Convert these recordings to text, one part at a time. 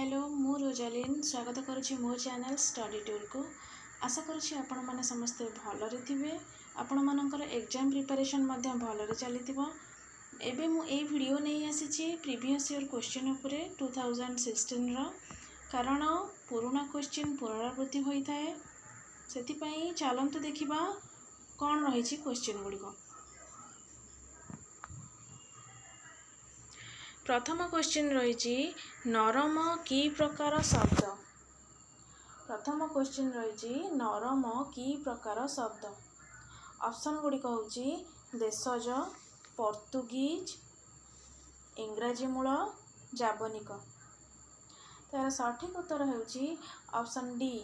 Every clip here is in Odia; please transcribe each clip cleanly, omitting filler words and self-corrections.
हेलो मु रोजालिन स्वागत करुच्ची मो चैनल स्टडी टूर को। आशा करुच्ची आपण माने समस्ते भलरे थिबे। आपण मानकर एग्जाम प्रिपरेशन मध्य भलरे चलीथिबो। एबे मु ए वीडियो नहीं आसीची प्रीवियस ईयर क्वेश्चन उपरे 2016 रो, कारण पुराना क्वेश्चन पुनरावृत्ति होता है। सेति पई चलंतु देखिबा कोन रहिची क्वेश्चन गुडिको। प्रथम क्वेश्चन रही नरम की प्रकार शब्द। प्रथम क्वेश्चन रही नरम की प्रकार शब्द। ऑप्शन गुड़िक हूँ देशज, पोर्तुगीज, इंग्राजी मूल, जावनिक। तार सठिक उत्तर होउची ऑप्शन डी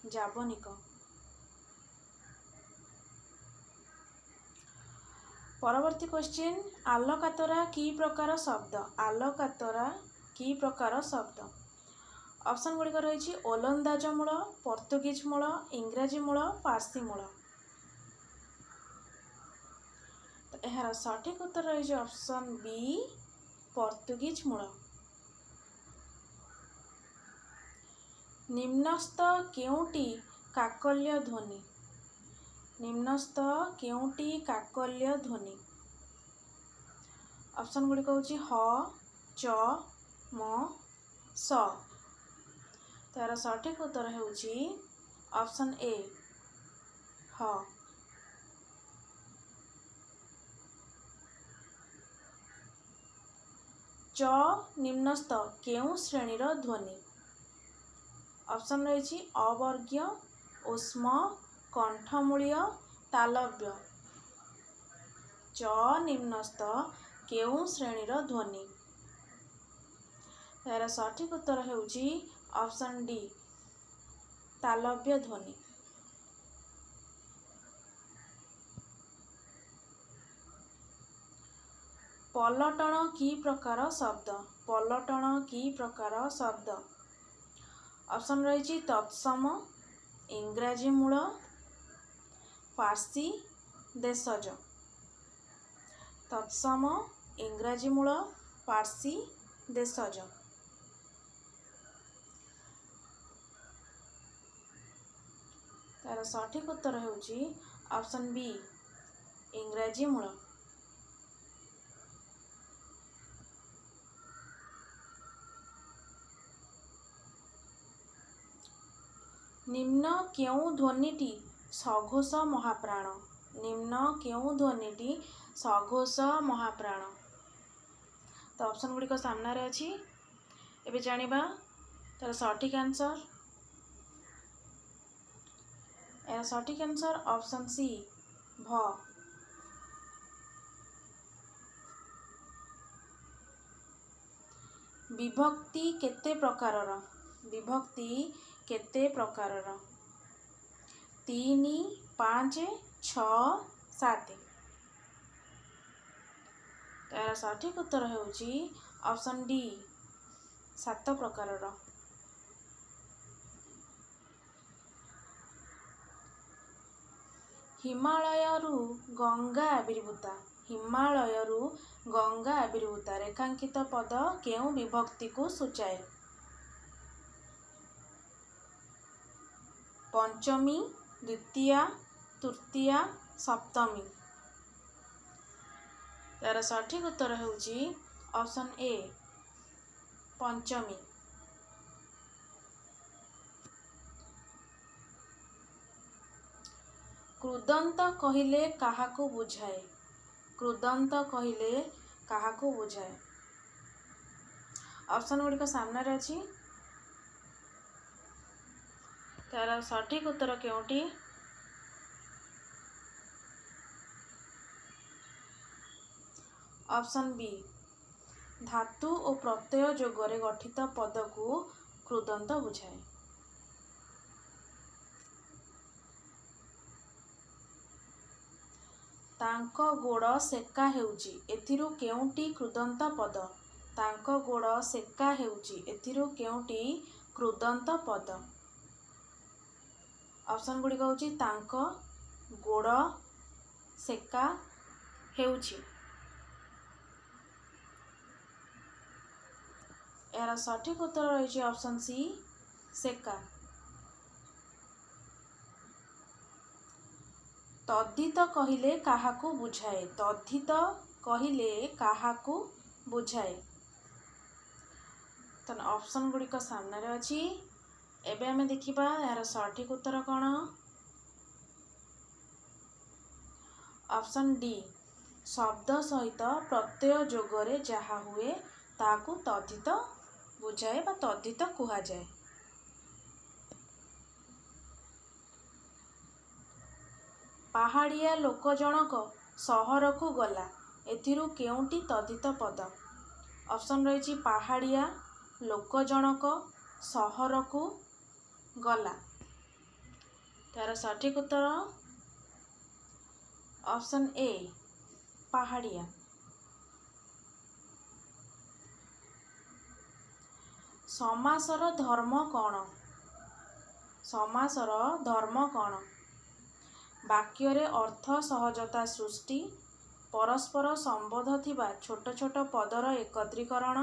जावनिक। परवर्ती क्वेश्चन आलोकातरा की प्रकार शब्द। आलोकातरा की प्रकार शब्द। ऑप्शन गुड़िक रही ओलंदाज मूल, पोर्तुगीज मूल, इंग्राजी मूल, पारसी मूल। तो यार सठिक उत्तर रही ऑप्शन बी पोर्तुगीज मूल। निम्नस्थ केउटी काकल्य ध्वनि। निम्नस्थ केउटी काकल्य ध्वनि। ऑप्शन गुड़िक हूँ ह, च, म, स। तार सठिक उत्तर होउची ऑप्शन ए ह। च निम्नस्थ केउ श्रेणीर ध्वनि। ऑप्शन रही अवर्गीय, ऊष्म, कंठमूलीय, तालव्य। च निम्नस्थ केउ श्रेणीर ध्वनि। यार सठिक उत्तर होउची ऑप्शन डी तालव्य ध्वनि। पलटन की प्रकार शब्द। पलटन की प्रकार शब्द। ऑप्शन रही तत्सम, इंग्राजी मूल, फारसी, देशज। तत्सम, इंग्राजी मूल, फारसी, देशज। तार सठिक उत्तर होउची ऑप्शन बी इंग्राजी मूल। निम्न केउ ध्वनिटी सघोष महाप्राण। निम्न केउ ध्वनिटी सघोष महाप्राण। तो ऑप्शन गुड़िक सामने अच्छी एबे जानिबा तार सठिक आंसर। यार सठिक आंसर ऑप्शन सी भ। विभक्ति केते प्रकारर। विभक्ति केते प्रकारर। 3, 5, 6, 7। तार सठिक उत्तर होउची ऑप्शन डी 7 प्रकारर। हिमालयरू गंगा आविर्भूता। हिमालयरू गंगा आविर्भूता रेखांकित पद केउ विभक्ति को सूचाए। पंचमी, द्वितीया, तृतीया, सप्तमी। तार सठिक उत्तर होउची ऑप्शन ए पंचमी। क्रुदंत कहिले काहाकू बुझाए। क्रुदंत कहिले काहाकू बुझाए। ऑप्शन गुड़िक सामने अच्छी तार सठिक उत्तर केउटी। ऑप्शन बी धातु और प्रत्यय जोगरे गठित पद को क्रुदंत बुझाए। तांको गोड़ सेका हेउची एथिरु केउटी क्रुदंत पद। तांको गोड़ सेका हेउची एथिरु केउटी क्रुदंत पद। ऑप्शन गुड़िक हूँ तांको गोड़ सेका हेउची। यार सठिक उत्तर रही ऑप्शन सी सेका। तद्धित कहिले काहाकू बुझाए, तद्धित कहिले काहाकू बुझाए। तो ऑप्शन गुड़िक सामने अच्छी। एबे हमें देखिबा यार सठिक उत्तर कौन। ऑप्शन डी शब्द सहित प्रत्यय जोगरे जहा हुए ताकू तद्धित बुझाए बा तद्धित कुहा जाए। पहाड़िया लोक जनक सहर को गला, एथिरु केउंटी तद्धित पद। ऑप्शन रही पहाड़िया लोक जनक सहर को गला। तार सठिक उत्तर ऑप्शन ए पहाड़िया। समासर धर्म कौन, समासर धर्म कौन। वाक्यरे अर्थ सहजता सृष्टि, परस्पर संबंध थिबा छोट छोट पदर एकत्रीकरण,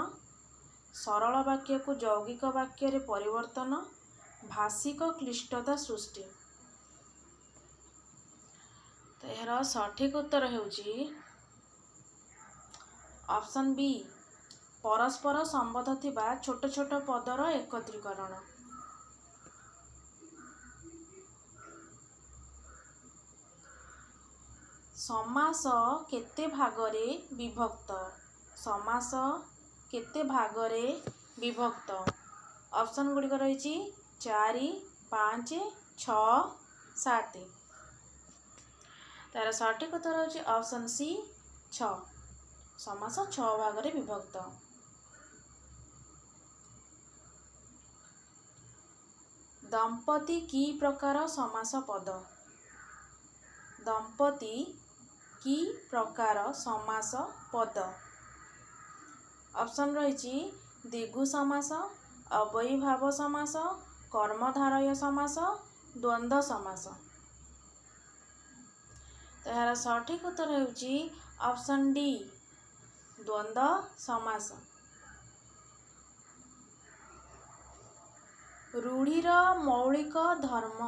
सरल वाक्य को यौगिक वाक्य रे परिवर्तन, भाषिक क्लिष्टता सृष्टि। तो यार सठिक उत्तर हेउची ऑप्शन बी परस्पर संबंध थिबा छोट छोट पदर एकत्रीकरण। समास केते भागरे विभक्त, समास केते भागरे विभक्त। ऑप्शन गुड़िक रही 4 5 6 7। तार सठिक उत्तर होची ऑप्शन सी 6। समास 6 भागरे विभक्त। दंपति की प्रकार समास पद, दंपति की प्रकार समास पद। ऑप्शन रही द्विगु समास, अव्ययीभाव समास, कर्मधारय समास, द्वंद्व समास। तो यार सठिक उत्तर होची ऑप्शन डी द्वंद्व समास। रूढ़ीर मौलिक धर्म,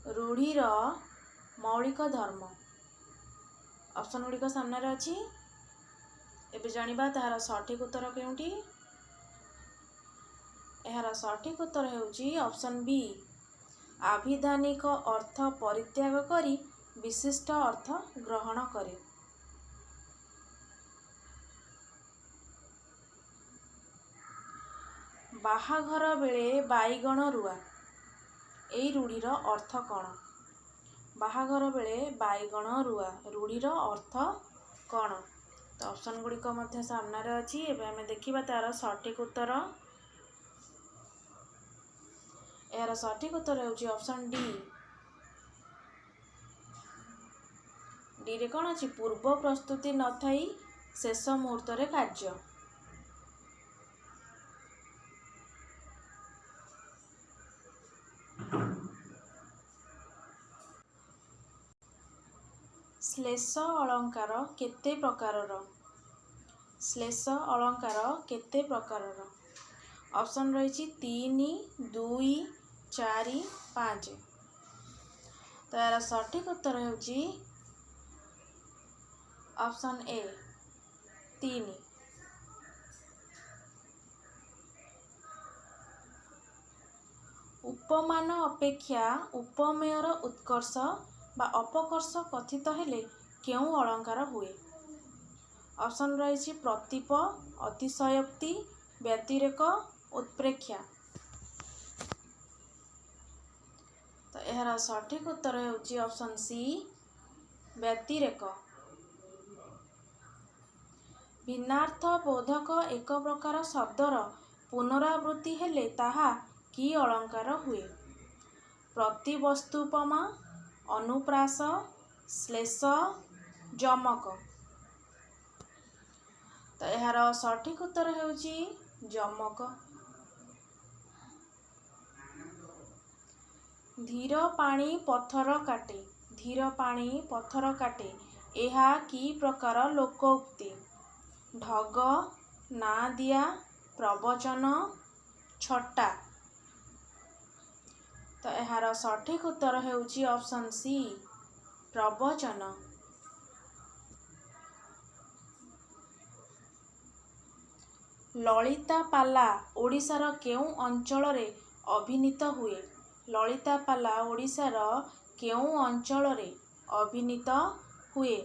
रूढ़ीर मौलिक धर्म। ऑप्शन गुड़िक सामने अच्छी। एबे जानिबा ताहार सठिक उत्तर केउंटी। यार सठिक उत्तर हेउची ऑप्शन बी आभिधानिक अर्थ परित्याग करी विशिष्ट अर्थ ग्रहण करे। बाहाघर बेले बाईगण रुआ, एई रूढ़ीर अर्थ कौन। बाहाघर बेले बाईगण रुआ रूढ़ीर अर्थ कौन। तो ऑप्शन गुड़िक मध्य सामने अच्छी। एबे हमें देखिबा तार सठिक उत्तर। यार सठिक उत्तर होची ऑप्शन डी। डी रे कौन अच्छी पूर्व प्रस्तुति न थाई शेष मुहूर्त रे कार्य। श्लेष अलंकार केते प्रकारर, श्लेष अलंकार केते प्रकारर। ऑप्शन रही 3 2 4 5। तो यार सठिक उत्तर होची ऑप्शन ए 3। उपमान अपेक्षा उपमेयर उत्कर्ष बा अपकर्ष कथित हेले केउं अलंकार हुए। ऑप्शन रही प्रतीप, अतिशयोक्ति, व्यतिरेक, उत्प्रेक्षा। तो यार सठिक उत्तर होची ऑप्शन सी व्यतिरेक। भिन्नार्थ बोधक एक प्रकार शब्दर पुनरावृत्ति हेले ताहा की अलंकार हुए। प्रतिवस्तुपमा, अनुप्रास, श्लेष, जमक। तो यार सठिक उत्तर होची जमक। धीर पानी पत्थर काटे, धीर पानी पत्थर काटे एहा की प्रकार लोकोक्ति। ढग, ना दिया, ପ୍ରବଚନ ଛଟା। ତ ଏହାର ସଠିକ୍ ଉତ୍ତର ହେଉଛି ଅପସନ୍ ସି ପ୍ରବଚନ। ଲଳିତାପାଲା ଓଡ଼ିଶାର କେଉଁ ଅଞ୍ଚଳରେ ଅଭିନୀତ ହୁଏ? ଲଳିତାପାଲା ଓଡ଼ିଶାର କେଉଁ ଅଞ୍ଚଳରେ ଅଭିନୀତ ହୁଏ?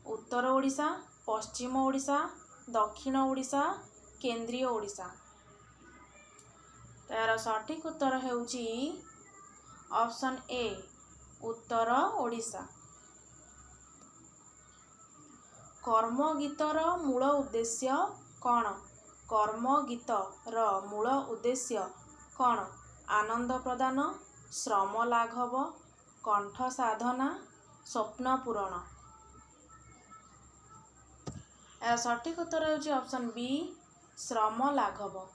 ଉତ୍ତର ଓଡ଼ିଶା, ପଶ୍ଚିମ ଓଡ଼ିଶା, ଦକ୍ଷିଣ ଓଡ଼ିଶା, କେନ୍ଦ୍ରୀୟ ଓଡ଼ିଶା। ଏହାର ସଠିକ୍ ଉତ୍ତର ହେଉଛି ଅପସନ୍ ଏ ଉତ୍ତର ଓଡ଼ିଶା। କର୍ମଗୀତର ମୂଳ ଉଦ୍ଦେଶ୍ୟ କ'ଣ? କର୍ମଗୀତର ମୂଳ ଉଦ୍ଦେଶ୍ୟ କ'ଣ? ଆନନ୍ଦ ପ୍ରଦାନ, ଶ୍ରମ ଲାଘବ, କଣ୍ଠ ସାଧନା, ସ୍ୱପ୍ନ ପୂରଣ। ଏହାର ସଠିକ୍ ଉତ୍ତର ହେଉଛି ଅପସନ୍ ବି ଶ୍ରମ ଲାଘବ।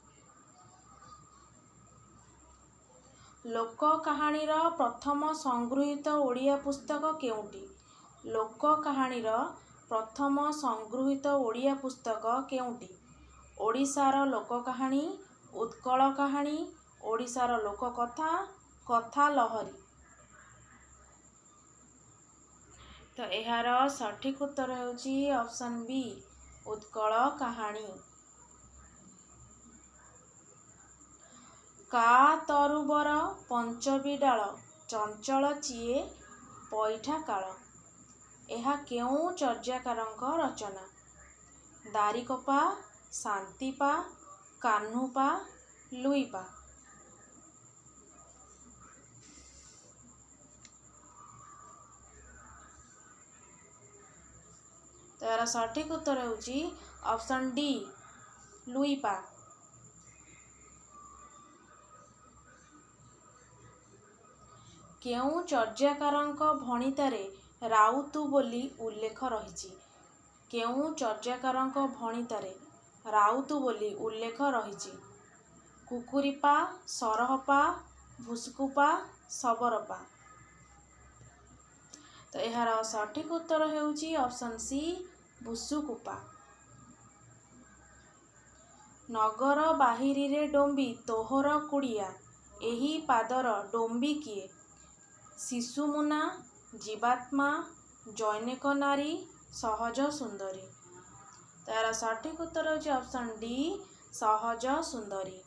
ଲୋକ କାହାଣୀର ପ୍ରଥମ ସଂଗୃହୀତ ଓଡ଼ିଆ ପୁସ୍ତକ କେଉଁଟି? ଲୋକ କାହାଣୀର ପ୍ରଥମ ସଂଗୃହୀତ ଓଡ଼ିଆ ପୁସ୍ତକ କେଉଁଟି? ଓଡ଼ିଶାର ଲୋକ କାହାଣୀ, ଉତ୍କଳ କାହାଣୀ, ଓଡ଼ିଶାର ଲୋକକଥା, କଥା ଲହରୀ। ତ ଏହାର ସଠିକ୍ ଉତ୍ତର ହେଉଛି ଅପସନ୍ ବି ଉତ୍କଳ କାହାଣୀ। କାତରୁବର ପଞ୍ଚବିଡାଳ ଚଞ୍ଚଳ ଚିଏ ପଇଠା କାଳ। ଏହା କେଉଁ ଚର୍ଯାକାରଙ୍କ ରଚନା? ଦାରିକପା, ଶାନ୍ତିପା, କାହ୍ନୁପା, ଲୁଇପା। ତ ଏହାର ସଠିକ୍ ଉତ୍ତର ହେଉଛି ଅପସନ୍ ଡି ଲୁଇପା। କେଉଁ ଚର୍ଯାକାରଙ୍କ ଭଣିତାରେ ରାଉତୁ ବୋଲି ଉଲ୍ଲେଖ ରହିଛି? କେଉଁ ଚର୍ଯାକାରଙ୍କ ଭଣିତାରେ ରାଉତୁ ବୋଲି ଉଲ୍ଲେଖ ରହିଛି? କୁକୁରିପା, ସରହପା, ଭୁସୁକୁପା, ଶବରପା। ତ ଏହାର ସଠିକ୍ ଉତ୍ତର ହେଉଛି ଅପସନ୍ ସି ଭୁସୁକୁପା। ନଗର ବାହିରିରେ ଡୋମ୍ବି ତୋହର କୁଡ଼ିଆ, ଏହି ପାଦର ଡୋମ୍ବି କିଏ? ଶିଶୁମୁନା, ଜୀବାତ୍ମା, ଜନୈକ ନାରୀ, ସହଜ ସୁନ୍ଦରୀ। ତାର ସଠିକ୍ ଉତ୍ତର ହେଉଛି ଅପସନ୍ ଡି ସହଜ ସୁନ୍ଦରୀ।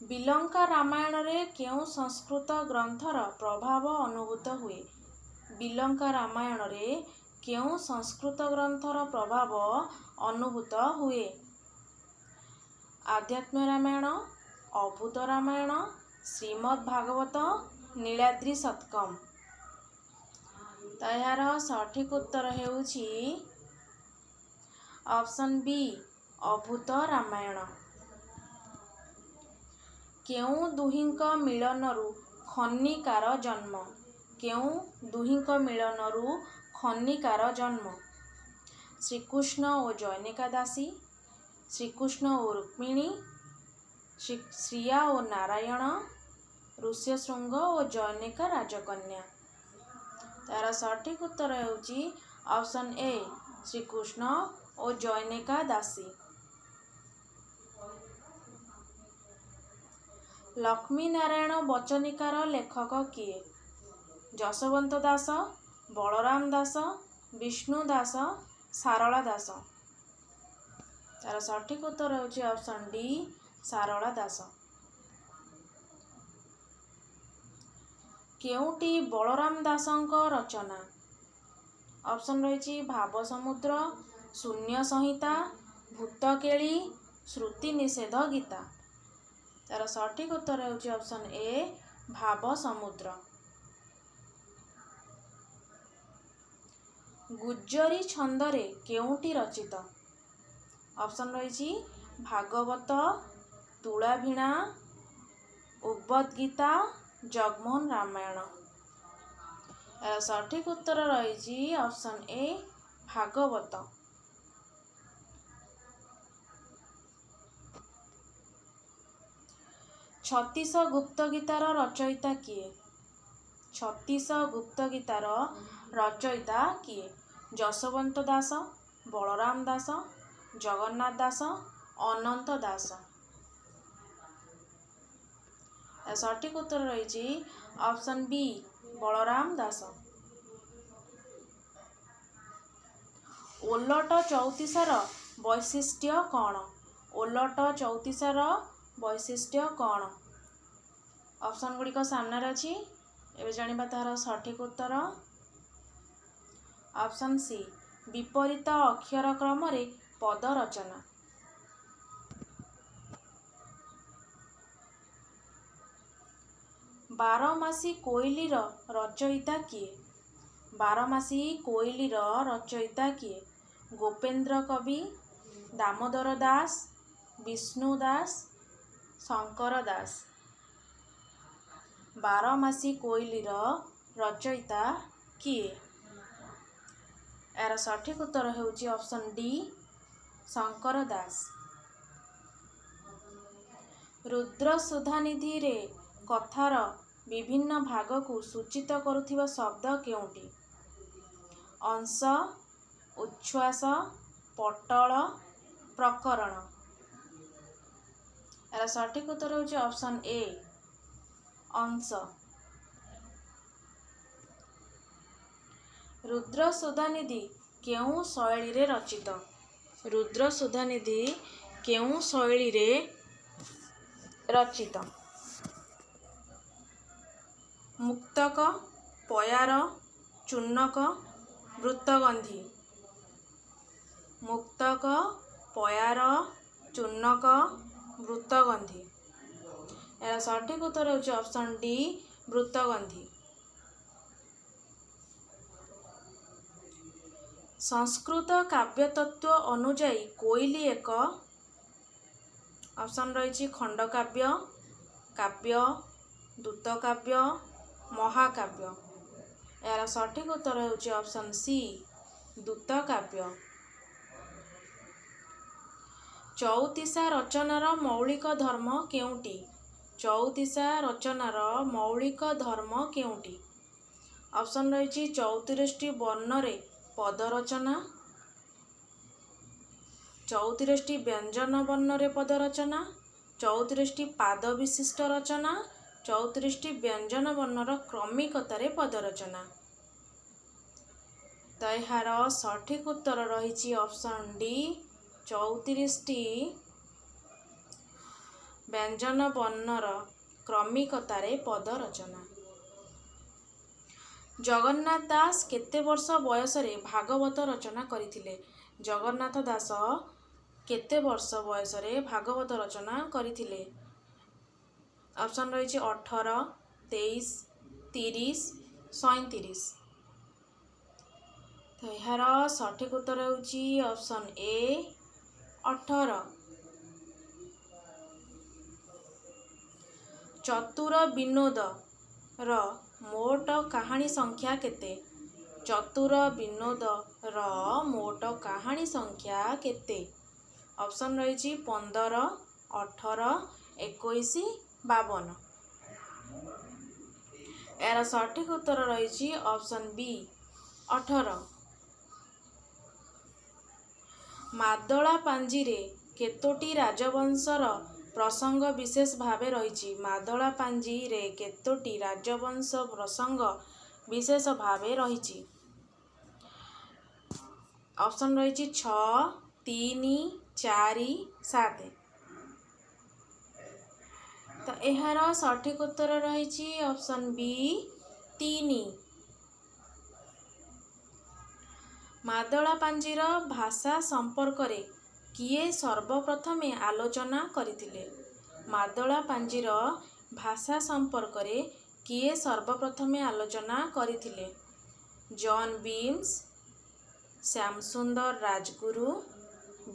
ବିଲଙ୍କା ରାମାୟଣରେ କେଉଁ ସଂସ୍କୃତ ଗ୍ରନ୍ଥର ପ୍ରଭାବ ଅନୁଭୂତ ହୁଏ? ବିଲଙ୍କା ରାମାୟଣରେ କେଉଁ ସଂସ୍କୃତ ଗ୍ରନ୍ଥର ପ୍ରଭାବ ଅନୁଭୂତ ହୁଏ? ଆଧ୍ୟାତ୍ମ ରାମାୟଣ, ଅଭୂତ ରାମାୟଣ, ଶ୍ରୀମଦ୍ ଭାଗବତ, ନୀଳାଦ୍ରି ଶତକମ୍। ତ ଏହାର ସଠିକ୍ ଉତ୍ତର ହେଉଛି ଅପସନ୍ ବି ଅଭୂତ ରାମାୟଣ। କେଉଁ ଦୁହିଁଙ୍କ ମିଳନରୁ ଖନିକାର ଜନ୍ମ? କେଉଁ ଦୁହିଁଙ୍କ ମିଳନରୁ ଖନିକାର ଜନ୍ମ? ଶ୍ରୀକୃଷ୍ଣ ଓ ଜନୈକା ଦାସୀ, ଶ୍ରୀକୃଷ୍ଣ ଓ ରୁକ୍ମିଣୀ, ଶ୍ରୀୟା ଓ ନାରାୟଣ, ଋଷ୍ୟଶୃଙ୍ଗ ଓ ଜନୈକା ରାଜକନ୍ୟା। ତାର ସଠିକ୍ ଉତ୍ତର ହେଉଛି ଅପସନ୍ ଏ ଶ୍ରୀକୃଷ୍ଣ ଓ ଜନୈକା ଦାସୀ। ଲକ୍ଷ୍ମୀନାରାୟଣ ବଚନିକାର ଲେଖକ କିଏ? ଯଶୋବନ୍ତ ଦାସ, ବଳରାମ ଦାସ, ବିଷ୍ଣୁ ଦାସ, ସାରଳା ଦାସ। ତାର ସଠିକ୍ ଉତ୍ତର ହେଉଛି ଅପସନ୍ ଡି ସାରଳା ଦାସ। କେଉଁଟି ବଳରାମ ଦାସଙ୍କ ରଚନା? ଅପସନ୍ ରହିଛି ଭାବ ସମୁଦ୍ର, ଶୂନ୍ୟ ସଂହିତା, ଭୂତକେଳି, ଶ୍ରୁତି ନିଷେଧ ଗୀତା। ତାର ସଠିକ୍ ଉତ୍ତର ହେଉଛି ଅପସନ୍ ଏ ଭାବ ସମୁଦ୍ର। ଗୁଜ୍ଜରୀ ଛନ୍ଦରେ କେଉଁଟି ରଚିତ? ଅପସନ୍ ରହିଛି ଭାଗବତ, ତୁଳାଭିଣା, ଉଦ୍ବୋଧ ଗୀତା, ଜଗମୋହନ ରାମାୟଣ। ଏହାର ସଠିକ୍ ଉତ୍ତର ରହିଛି ଅପସନ୍ ଏ ଭାଗବତ। ଛତିଶ ଗୁପ୍ତ ଗୀତାର ରଚୟିତା କିଏ? ଛତିଶ ଗୁପ୍ତ ଗୀତାର ରଚୟିତା କିଏ? ଯଶୋବନ୍ତ ଦାସ, ବଳରାମ ଦାସ, ଜଗନ୍ନାଥ ଦାସ, ଅନନ୍ତ ଦାସ। ସଠିକ୍ ଉତ୍ତର ରହିଛି ଅପସନ୍ ବି ବଳରାମ ଦାସ। ଓଲଟ ଚଉତିଶାର ବୈଶିଷ୍ଟ୍ୟ କ'ଣ? ଓଲଟ ଚଉତିଶାର ବୈଶିଷ୍ଟ୍ୟ କ'ଣ? ଅପସନ୍ ଗୁଡ଼ିକ ସାମ୍ନାରେ ଅଛି। ଏବେ ଜାଣିବା ତାହାର ସଠିକ୍ ଉତ୍ତର। ଅପସନ୍ ସି ବିପରୀତ ଅକ୍ଷର କ୍ରମରେ ପଦ ରଚନା। ବାରମାସୀ କୋଇଲିର ରଚୟିତା କିଏ? ବାରମାସୀ କୋଇଲିର ରଚୟିତା କିଏ? ଗୋପେନ୍ଦ୍ର କବି, ଦାମୋଦର ଦାସ, ବିଷ୍ଣୁ ଦାସ, ଶଙ୍କର ଦାସ। ବାରମାସୀ କୋଇଲିର ରଚୟିତା କିଏ? ଏହାର ସଠିକ୍ ଉତ୍ତର ହେଉଛି ଅପସନ୍ ଡି ଶଙ୍କର ଦାସ। ରୁଦ୍ର ସୁଧାନିଧିରେ କଥାର ବିଭିନ୍ନ ଭାଗକୁ ସୂଚିତ କରୁଥିବା ଶବ୍ଦ କେଉଁଟି? ଅଂଶ, ଉଚ୍ଛ୍ୱାସ, ପଟଳ, ପ୍ରକରଣ। ଏହାର ସଠିକ୍ ଉତ୍ତର ହେଉଛି ଅପସନ୍ ଏ ଅଂଶ। ରୁଦ୍ର ସୁଧାନିଧି କେଉଁ ଶୈଳୀରେ ରଚିତ? ରୁଦ୍ର ସୁଧାନିଧି କେଉଁ ଶୈଳୀରେ ରଚିତ? ମୁକ୍ତକ, ପୟାର, ଚୂର୍ଣ୍ଣକ, ବୃତ୍ତଗନ୍ଧି। ମୁକ୍ତକ, ପୟାର, ଚୂର୍ଣ୍ଣକ, ବୃତ୍ତଗନ୍ଧି। ଏହାର ସଠିକ୍ ଉତ୍ତର ହେଉଛି ଅପସନ୍ ଡି ବୃତ୍ତଗନ୍ଧି। ସଂସ୍କୃତ କାବ୍ୟତତ୍ତ୍ୱ ଅନୁଯାୟୀ କୋଇଲି ଏକ ଅପସନ୍ ରହିଛି ଖଣ୍ଡକାବ୍ୟ, କାବ୍ୟ, ଦୂତକାବ୍ୟ, ମହାକାବ୍ୟ। ଏହାର ସଠିକ୍ ଉତ୍ତର ହେଉଛି ଅପସନ୍ ସି ଦୂତକାବ୍ୟ। ଚଉତିଶା ରଚନାର ମୌଳିକ ଧର୍ମ କେଉଁଟି? ଚଉତିଶା ରଚନାର ମୌଳିକ ଧର୍ମ କେଉଁଟି? ଅପସନ୍ ରହିଛି 34ଟି ବର୍ଣ୍ଣରେ ପଦ ରଚନା, 34ଟି ବ୍ୟଞ୍ଜନ ବର୍ଣ୍ଣରେ ପଦ ରଚନା, 34ଟି ପାଦ ବିଶିଷ୍ଟ ରଚନା, 34ଟି ବ୍ୟଞ୍ଜନ ବର୍ଣ୍ଣର କ୍ରମିକତାରେ ପଦ ରଚନା। ତ ଏହାର ସଠିକ୍ ଉତ୍ତର ରହିଛି ଅପସନ୍ ଡି 34ଟି ବ୍ୟଞ୍ଜନ ବର୍ଣ୍ଣର କ୍ରମିକତାରେ ପଦ ରଚନା। ଜଗନ୍ନାଥ ଦାସ କେତେ ବର୍ଷ ବୟସରେ ଭାଗବତ ରଚନା କରିଥିଲେ? ଜଗନ୍ନାଥ ଦାସ କେତେ ବର୍ଷ ବୟସରେ ଭାଗବତ ରଚନା କରିଥିଲେ? ଅପସନ୍ ରହିଛି 18, 23, 30, 37। ତ ଏହାର ସଠିକ୍ ଉତ୍ତର ହେଉଛି ଅପସନ୍ ଏ 18। ଚତୁର ବିନୋଦର ମୋଟ କାହାଣୀ ସଂଖ୍ୟା କେତେ? ଚତୁର ବିନୋଦର ମୋଟ କାହାଣୀ ସଂଖ୍ୟା କେତେ? ଅପସନ୍ ରହିଛି 15, 18, 21, 52। ଏହାର ସଠିକ୍ ଉତ୍ତର ରହିଛି ଅପସନ୍ ବି 18। ମାଦଳା ପାଞ୍ଜିରେ କେତୋଟି ରାଜବଂଶର ପ୍ରସଙ୍ଗ ବିଶେଷ ଭାବେ ରହିଛି? ମାଦଳା ପାଞ୍ଜିରେ କେତୋଟି ରାଜବଂଶ ପ୍ରସଙ୍ଗ ବିଶେଷ ଭାବେ ରହିଛି? ଅପସନ୍ ରହିଛି 6, 3, 4, 7। ତ ଏହାର ସଠିକ୍ ଉତ୍ତର ରହିଛି ଅପସନ୍ ବି 3। ମାଦଳା ପାଞ୍ଜିର ଭାଷା ସମ୍ପର୍କରେ କିଏ ସର୍ବପ୍ରଥମେ ଆଲୋଚନା କରିଥିଲେ? ମାଦଳା ପାଞ୍ଜିର ଭାଷା ସମ୍ପର୍କରେ କିଏ ସର୍ବପ୍ରଥମେ ଆଲୋଚନା କରିଥିଲେ? ଜନ୍ ବିମ୍ସ, ଶ୍ୟାମସୁନ୍ଦର ରାଜଗୁରୁ,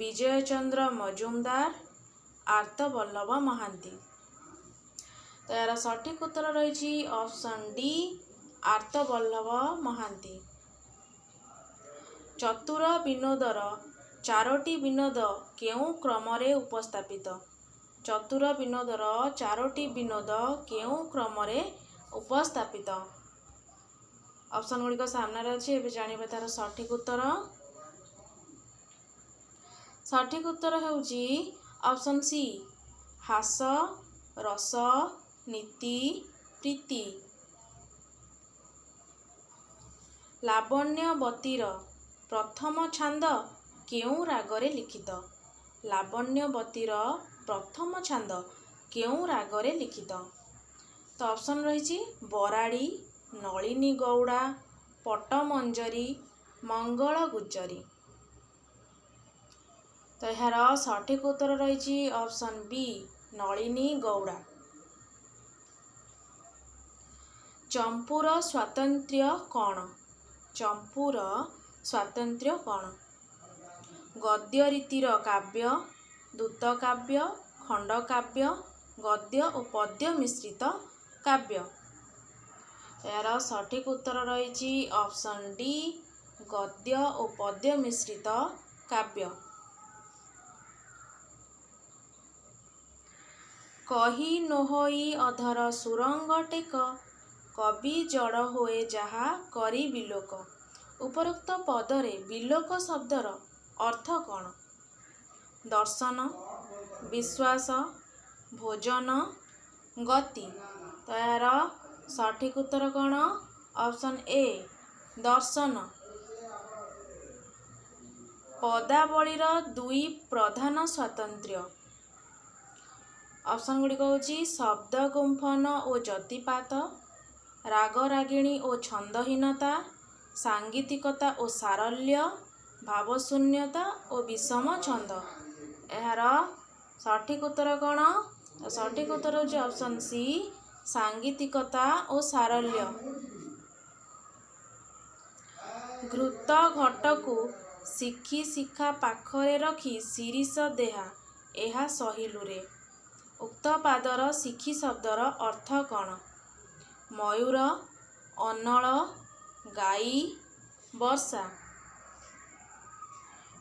ବିଜୟ ଚନ୍ଦ୍ର ମଜୁମଦାର, ଆର୍ତ୍ତବଲ୍ଲଭ ମହାନ୍ତି। ତ ଏହାର ସଠିକ୍ ଉତ୍ତର ରହିଛି ଅପସନ୍ ଡି ଆର୍ତ୍ତବଲ୍ଲଭ ମହାନ୍ତି। ଚତୁର ବିନୋଦର 4ଟି ବିନୋଦ କେଉଁ କ୍ରମରେ ଉପସ୍ଥାପିତ? ଚତୁର ବିନୋଦର 4ଟି ବିନୋଦ କେଉଁ କ୍ରମରେ ଉପସ୍ଥାପିତ? ଅପସନ୍ ଗୁଡ଼ିକ ସାମ୍ନାରେ ଅଛି। ଏବେ ଜାଣିବା ତାର ସଠିକ୍ ଉତ୍ତର। ସଠିକ୍ ଉତ୍ତର ହେଉଛି ଅପସନ୍ ସି ହାସ ରସ ନୀତି ପ୍ରୀତି। ଲାବଣ୍ୟବତୀର ପ୍ରଥମ ଛାନ୍ଦ କେଉଁ ରାଗରେ ଲିଖିତ? ଲାବଣ୍ୟବତୀର ପ୍ରଥମ ଛାନ୍ଦ କେଉଁ ରାଗରେ ଲିଖିତ? ତ ଅପସନ୍ ରହିଛି ବରାଡ଼ି, ନଳିନୀ ଗୌଡ଼ା, ପଟ୍ଟମଞ୍ଜରୀ, ମଙ୍ଗଳ ଗୁଜ୍ଜରୀ। ତ ଏହାର ସଠିକ୍ ଉତ୍ତର ରହିଛି ଅପସନ୍ ବି ନଳିନୀ ଗୌଡ଼ା। ଚମ୍ପୁର ସ୍ୱାତନ୍ତ୍ର୍ୟ କ'ଣ? ଚମ୍ପୁର ସ୍ୱାତନ୍ତ୍ର୍ୟ କ'ଣ? ଗଦ୍ୟ ରୀତିର କାବ୍ୟ, ଦୂତକାବ୍ୟ, ଖଣ୍ଡକାବ୍ୟ, ଗଦ୍ୟ ଓ ପଦ୍ୟ ମିଶ୍ରିତ କାବ୍ୟ। ଏହାର ସଠିକ୍ ଉତ୍ତର ରହିଛି ଅପସନ୍ ଡି ଗଦ୍ୟ ଓ ପଦ୍ୟ ମିଶ୍ରିତ କାବ୍ୟ। କହି ନୋହଇ ଅଧର ସୁରଙ୍ଗ ଟେକ, କବି ଜଡ଼ ହୋଏ ଯାହା କରି ବିଲୋକ। ଉପରୋକ୍ତ ପଦରେ ବିଲୋକ ଶବ୍ଦର ଅର୍ଥ କ'ଣ? ଦର୍ଶନ, ବିଶ୍ୱାସ, ଭୋଜନ, ଗତି। ତ ଏହାର ସଠିକ୍ ଉତ୍ତର କ'ଣ? ଅପସନ୍ ଏ ଦର୍ଶନ। ପଦାବଳୀର ଦୁଇ ପ୍ରଧାନ ସ୍ୱାତନ୍ତ୍ର୍ୟ। ଅପସନ୍ ଗୁଡ଼ିକ ହେଉଛି ଶବ୍ଦ ଗୁମ୍ଫନ ଓ ଯତିପାତ, ରାଗରାଗିଣୀ ଓ ଛନ୍ଦହୀନତା, ସାଙ୍ଗୀତିକତା ଓ ସାରଲ୍ୟ, ଭାବଶୂନ୍ୟତା ଓ ବିଷମ ଛନ୍ଦ। ଏହାର ସଠିକ୍ ଉତ୍ତର କ'ଣ? ସଠିକ୍ ଉତ୍ତର ହେଉଛି ଅପସନ୍ ସି ସାଙ୍ଗୀତିକତା ଓ ସାରଲ୍ୟ। ଘୃତ ଘଟକୁ ଶିଖି ଶିଖା ପାଖରେ ରଖି ଶିରିଷ ଦେହା ଏହା ସହିଲୁରେ। ଉକ୍ତ ପାଦର ଶିଖି ଶବ୍ଦର ଅର୍ଥ କ'ଣ? ମୟୂର, ଅନଳ, ଗାଈ, ବର୍ଷା।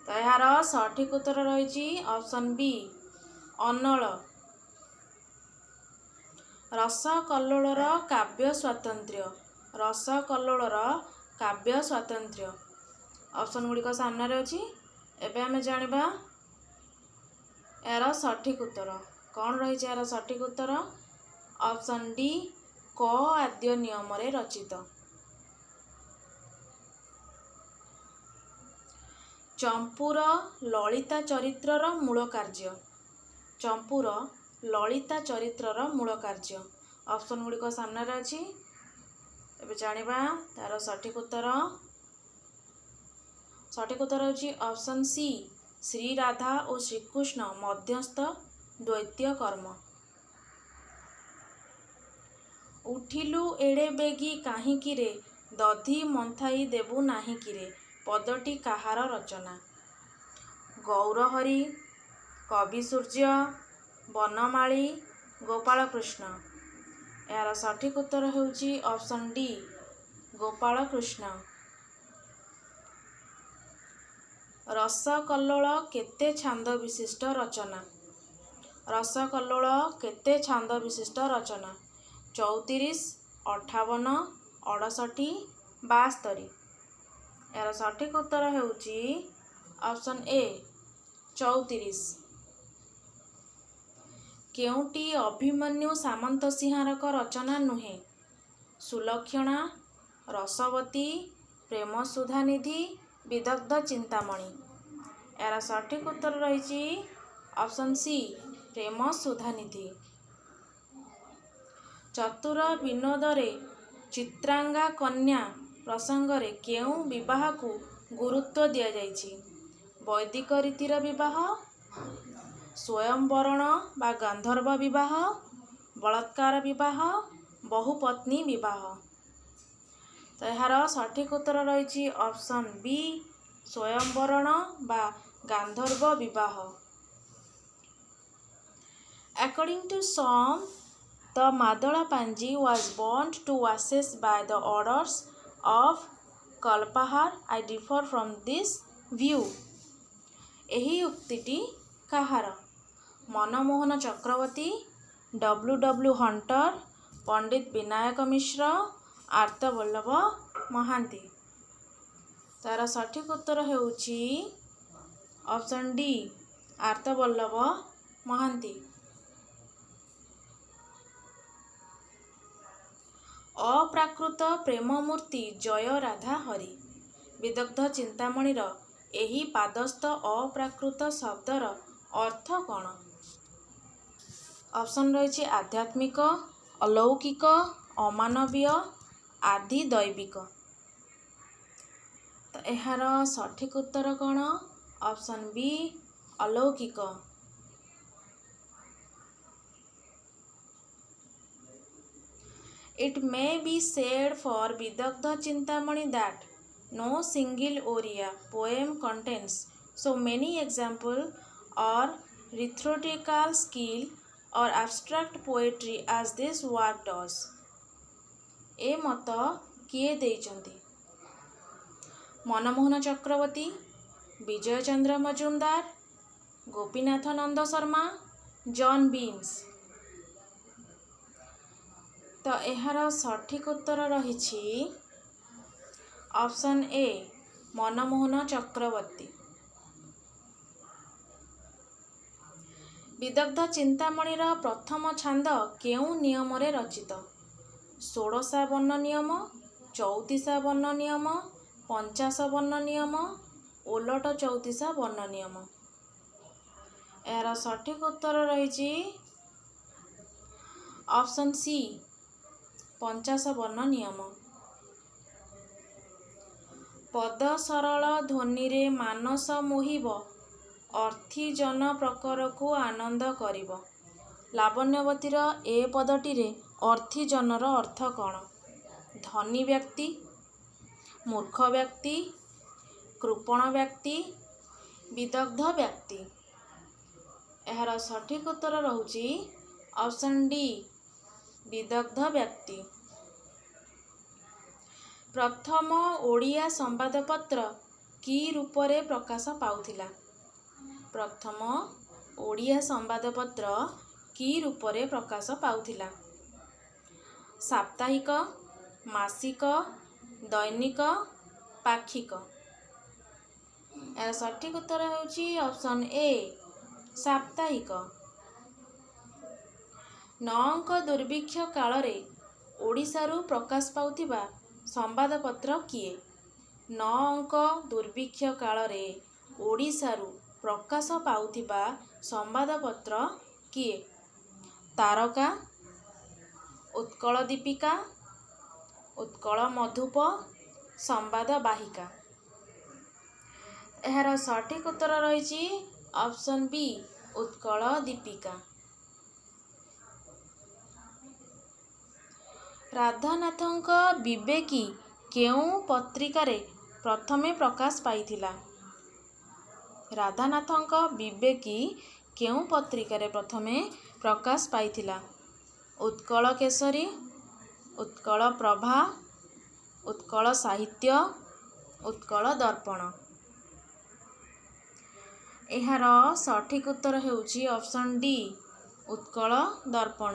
ତ ଏହାର ସଠିକ୍ ଉତ୍ତର ରହିଛି ଅପସନ୍ ବି ଅନଳ। ରସକଲ୍ଲୋଳର କାବ୍ୟ ସ୍ୱାତନ୍ତ୍ର୍ୟ। ରସକଲ୍ଲୋଳର କାବ୍ୟ ସ୍ୱାତନ୍ତ୍ର୍ୟ। ଅପସନ୍ ଗୁଡ଼ିକ ସାମ୍ନାରେ ଅଛି। ଏବେ ଆମେ ଜାଣିବା ଏହାର ସଠିକ୍ ଉତ୍ତର। କ'ଣ ରହିଛି ଏହାର ସଠିକ୍ ଉତ୍ତର? ଅପସନ୍ ଡି କ ଆଦ୍ୟ ନିୟମରେ ରଚିତ। ଚମ୍ପୁର ଲଳିତା ଚରିତ୍ରର ମୂଳ କାର୍ଯ୍ୟ। ଚମ୍ପୁର ଲଳିତା ଚରିତ୍ରର ମୂଳ କାର୍ଯ୍ୟ। ଅପସନ୍ ଗୁଡ଼ିକ ସାମ୍ନାରେ ଅଛି। ଏବେ ଜାଣିବା ତାର ସଠିକ୍ ଉତ୍ତର। ସଠିକ୍ ଉତ୍ତର ହେଉଛି ଅପସନ୍ ସି ଶ୍ରୀରାଧା ଓ ଶ୍ରୀକୃଷ୍ଣ ମଧ୍ୟସ୍ଥ ଦ୍ୱୈତ କର୍ମ। ଉଠିଲୁ ଏଡ଼େ ବେଗି କାହିଁକିରେ, ଦଧି ମନ୍ଥାଇ ଦେବୁ ନାହିଁକିରେ। ପଦଟି କାହାର ରଚନା? ଗୌରହରି, କବିସୂର୍ଯ୍ୟ, ବନମାଳୀ, ଗୋପାଳକୃଷ୍ଣ। ଏହାର ସଠିକ୍ ଉତ୍ତର ହେଉଛି ଅପସନ୍ ଡି ଗୋପାଳକୃଷ୍ଣ। ରସକଲ୍ଲୋଳ କେତେ ଛାନ୍ଦ ବିଶିଷ୍ଟ ରଚନା? ରସକଲ୍ଲୋଳ କେତେ ଛାନ୍ଦ ବିଶିଷ୍ଟ ରଚନା? 34, 58, 68, 72। ଏହାର ସଠିକ୍ ଉତ୍ତର ହେଉଛି ଅପସନ୍ ଏ 34। କେଉଁଟି ଅଭିମନ୍ୟୁ ସାମନ୍ତସିଂହାରକ ରଚନା ନୁହେଁ? ସୁଲକ୍ଷଣା, ରସବତୀ, ପ୍ରେମ ସୁଧାନିଧି, ବିଦଗ୍ଧ ଚିନ୍ତାମଣି। ଏହାର ସଠିକ୍ ଉତ୍ତର ରହିଛି ଅପସନ୍ ସି ପ୍ରେମ ସୁଧାନିଧି। ଚତୁର ବିନୋଦରେ ଚିତ୍ରାଙ୍ଗା କନ୍ୟା ପ୍ରସଙ୍ଗରେ କେଉଁ ବିବାହକୁ ଗୁରୁତ୍ୱ ଦିଆଯାଇଛି? ବୈଦିକ ରୀତିର ବିବାହ, ସ୍ୱୟଂବରଣ ବା ଗାନ୍ଧର୍ବ ବିବାହ, ବଳାତ୍କାର ବିବାହ, ବହୁପତ୍ନୀ ବିବାହ। ତ ଏହାର ସଠିକ୍ ଉତ୍ତର ରହିଛି ଅପସନ୍ ବି ସ୍ୱୟଂବରଣ ବା ଗାନ୍ଧର୍ବ ବିବାହ। According to some, the Madala-Panji was burnt to ashes by the orders of Kalpahar. I differ from this view. ଏହି ଉକ୍ତିଟି କାହାର? ମନମୋହନ ଚକ୍ରବର୍ତ୍ତୀ, W.W. ହଣ୍ଟର, ପଣ୍ଡିତ ବିନାୟକ ମିଶ୍ର, ଆର୍ତ୍ତବଲ୍ଲଭ ମହାନ୍ତି। ତାର ସଠିକ୍ ଉତ୍ତର ହେଉଛି ଅପସନ୍ ଡି ଆର୍ତ୍ତବଲ୍ଲଭ ମହାନ୍ତି। ଅପ୍ରାକୃତ ପ୍ରେମମୂର୍ତ୍ତି ଜୟ ରାଧା ହରି। ବିଦଗ୍ଧ ଚିନ୍ତାମଣିର ଏହି ପାଦସ୍ଥ ଅପ୍ରାକୃତ ଶବ୍ଦର ଅର୍ଥ କ'ଣ? ଅପସନ୍ ରହିଛି ଆଧ୍ୟାତ୍ମିକ, ଅଲୌକିକ, ଅମାନବୀୟ, ଆଦି ଦୈବିକ। ତ ଏହାର ସଠିକ୍ ଉତ୍ତର କ'ଣ? ଅପସନ୍ ବି ଅଲୌକିକ। It may be said for Bidagdha Chintamani that no single Oriya poem contains so many examples or rhetorical skill or abstract poetry as this work does. ଏ ମତ କିଏ ଦେଇଛନ୍ତି? ମନମୋହନ ଚକ୍ରବର୍ତ୍ତୀ, ବିଜୟ ଚନ୍ଦ୍ର ମଜୁମଦାର, ଗୋପୀନାଥ ନନ୍ଦ ଶର୍ମା, ଜନ୍ ବିନ୍ସ। ତ ଏହାର ସଠିକ୍ ଉତ୍ତର ରହିଛି ଅପସନ୍ ଏ ମନମୋହନ ଚକ୍ରବର୍ତ୍ତୀ। ବିଦଗ୍ଧ ଚିନ୍ତାମଣିର ପ୍ରଥମ ଛାନ୍ଦ କେଉଁ ନିୟମରେ ରଚିତ? ଷୋଡ଼ଶା ବର୍ଣ୍ଣ ନିୟମ, ଚଉତିଶା ବର୍ଣ୍ଣ ନିୟମ, ପଞ୍ଚାଶ ବର୍ଣ୍ଣ ନିୟମ, ଓଲଟ ଚଉତିଶା ବର୍ଣ୍ଣ ନିୟମ। ଏହାର ସଠିକ୍ ଉତ୍ତର ରହିଛି ଅପସନ୍ ସି ପଞ୍ଚାଶ ବର୍ଣ୍ଣ ନିୟମ। ପଦ ସରଳ ଧ୍ୱନିରେ ମାନସ ମୋହିବ, ଅର୍ଥୀ ଜନ ପ୍ରକରକୁ ଆନନ୍ଦ କରିବ। ଲାବଣ୍ୟବତୀର ଏ ପଦଟିରେ ଅର୍ଥୀ ଜନର ଅର୍ଥ କ'ଣ? ଧନୀ ବ୍ୟକ୍ତି, ମୂର୍ଖ ବ୍ୟକ୍ତି, କୃପଣ ବ୍ୟକ୍ତି, ବିଦଗ୍ଧ ବ୍ୟକ୍ତି। ଏହାର ସଠିକ୍ ଉତ୍ତର ରହୁଛି ଅପସନ୍ ଡି ବିଦଗ୍ଧ ବ୍ୟକ୍ତି। ପ୍ରଥମ ଓଡ଼ିଆ ସମ୍ବାଦପତ୍ର କି ରୂପରେ ପ୍ରକାଶ ପାଉଥିଲା? ପ୍ରଥମ ଓଡ଼ିଆ ସମ୍ବାଦପତ୍ର କି ରୂପରେ ପ୍ରକାଶ ପାଉଥିଲା? ସାପ୍ତାହିକ, ମାସିକ, ଦୈନିକ, ପାକ୍ଷିକ। ଏହାର ସଠିକ୍ ଉତ୍ତର ହେଉଛି ଅପସନ୍ ଏ ସାପ୍ତାହିକ। ନଅଙ୍କ ଦୁର୍ଭିକ୍ଷ କାଳରେ ଓଡ଼ିଶାରୁ ପ୍ରକାଶ ପାଉଥିବା ସମ୍ବାଦପତ୍ର କିଏ? ନଅଙ୍କ ଦୁର୍ଭିକ୍ଷ କାଳରେ ଓଡ଼ିଶାରୁ ପ୍ରକାଶ ପାଉଥିବା ସମ୍ବାଦପତ୍ର କିଏ? ତାରକା, ଉତ୍କଳ ଦୀପିକା, ଉତ୍କଳ ମଧୁପ, ସମ୍ବାଦ ବାହିକା। ଏହାର ସଠିକ୍ ଉତ୍ତର ରହିଛି ଅପସନ୍ ବି ଉତ୍କଳ ଦୀପିକା। ରାଧାନାଥଙ୍କ ବିବେକୀ କେଉଁ ପତ୍ରିକାରେ ପ୍ରଥମେ ପ୍ରକାଶ ପାଇଥିଲା? ରାଧାନାଥଙ୍କ ବିବେକୀ କେଉଁ ପତ୍ରିକାରେ ପ୍ରଥମେ ପ୍ରକାଶ ପାଇଥିଲା? ଉତ୍କଳ କେଶରୀ, ଉତ୍କଳ ପ୍ରଭା, ଉତ୍କଳ ସାହିତ୍ୟ, ଉତ୍କଳ ଦର୍ପଣ। ଏହାର ସଠିକ୍ ଉତ୍ତର ହେଉଛି ଅପସନ୍ ଡି ଉତ୍କଳ ଦର୍ପଣ।